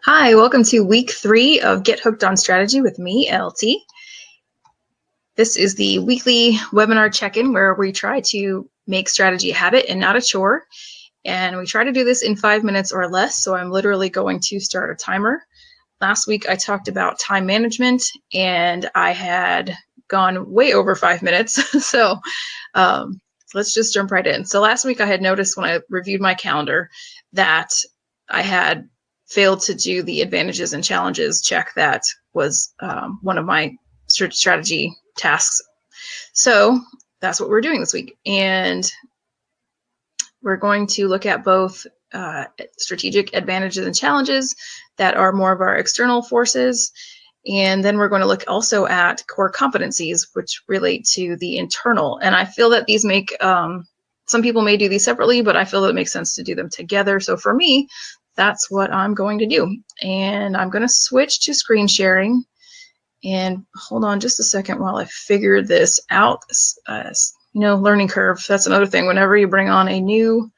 Hi, welcome to week 3 of Get Hooked on Strategy with me, LT. This is the weekly webinar check-in where we try to make strategy a habit and not a chore. And we try to do this in 5 minutes or less, so I'm literally going to start a timer. Last week I talked about time management and I had gone way over 5 minutes, so let's just jump right in. So last week I had noticed when I reviewed my calendar that I had failed to do the advantages and challenges check. That was one of my strategy tasks. So that's what we're doing this week. And we're going to look at both strategic advantages and challenges that are more of our external forces. And then we're going to look also at core competencies, which relate to the internal. And I feel that these make, some people may do these separately, but I feel that it makes sense to do them together. So for me, that's what I'm going to do. And I'm going to switch to screen sharing. And hold on just a second while I figure this out. Learning curve, that's another thing. Whenever you bring on a new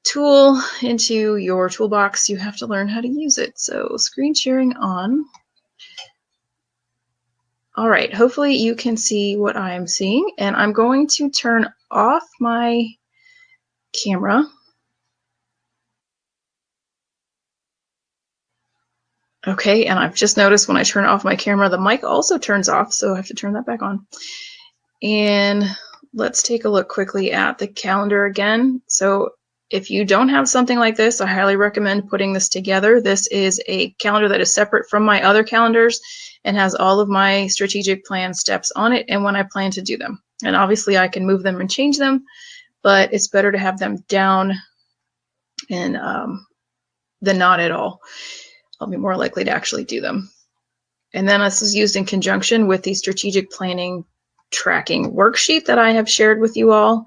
tool into your toolbox, you have to learn how to use it. So screen sharing on. All right, hopefully you can see what I'm seeing. And I'm going to turn off my camera. Okay, and I've just noticed when I turn off my camera, the mic also turns off, so I have to turn that back on. And let's take a look quickly at the calendar again. So if you don't have something like this, I highly recommend putting this together. This is a calendar that is separate from my other calendars and has all of my strategic plan steps on it and when I plan to do them. And obviously I can move them and change them, but it's better to have them down and than not at all. I'll be more likely to actually do them. And then this is used in conjunction with the strategic planning tracking worksheet that I have shared with you all.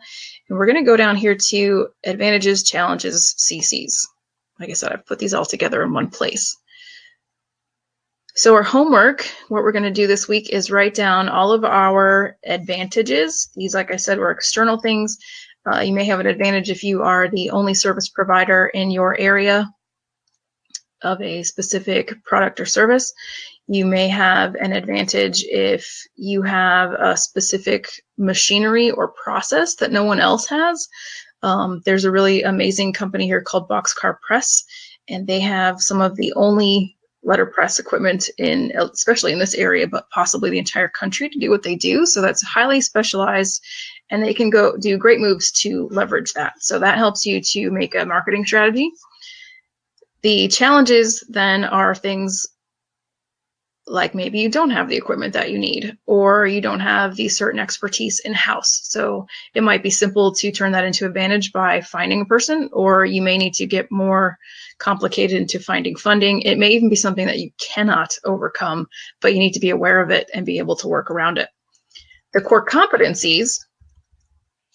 And we're going to go down here to advantages, challenges, CCs. Like I said, I've put these all together in one place. So our homework, what we're going to do this week is write down all of our advantages. These, like I said, were external things. You may have an advantage if you are the only service provider in your area of a specific product or service. You may have an advantage if you have a specific machinery or process that no one else has. There's a really amazing company here called Boxcar Press, and they have some of the only letterpress equipment in, especially in this area, but possibly the entire country to do what they do. So that's highly specialized, and they can go do great moves to leverage that. So that helps you to make a marketing strategy. The challenges then are things like maybe you don't have the equipment that you need, or you don't have the certain expertise in-house. So it might be simple to turn that into advantage by finding a person, or you may need to get more complicated into finding funding. It may even be something that you cannot overcome, but you need to be aware of it and be able to work around it. The core competencies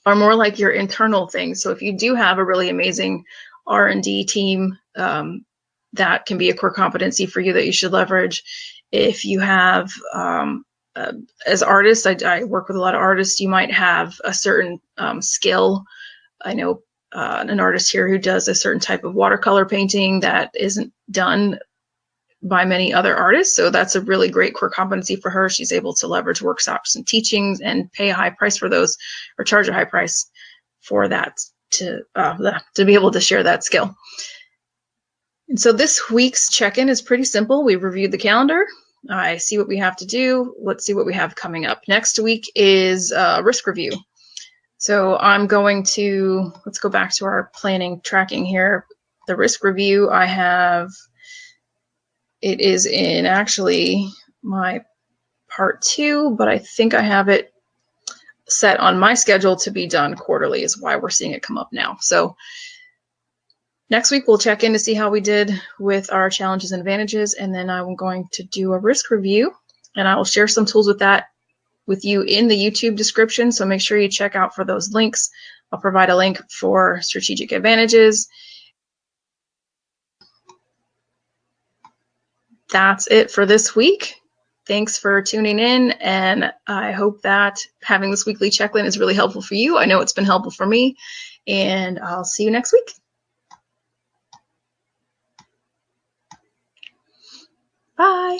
are more like your internal things. So if you do have a really amazing R&D team, that can be a core competency for you that you should leverage. If you have, as artists, I work with a lot of artists, you might have a certain skill. I know an artist here who does a certain type of watercolor painting that isn't done by many other artists. So that's a really great core competency for her. She's able to leverage workshops and teachings and pay a high price for those, or charge a high price for that to be able to share that skill. And so this week's check-in is pretty simple. We reviewed the calendar. I see what we have to do. Let's see what we have coming up. Next week is risk review. So I'm going to, let's go back to our planning tracking here. The risk review I have, it is in actually my part 2, but I think I have it set on my schedule to be done quarterly, is why we're seeing it come up now. So next week, we'll check in to see how we did with our challenges and advantages, and then I'm going to do a risk review, and I will share some tools with that with you in the YouTube description, so make sure you check out for those links. I'll provide a link for strategic advantages. That's it for this week. Thanks for tuning in, and I hope that having this weekly check-in is really helpful for you. I know it's been helpful for me, and I'll see you next week. Bye.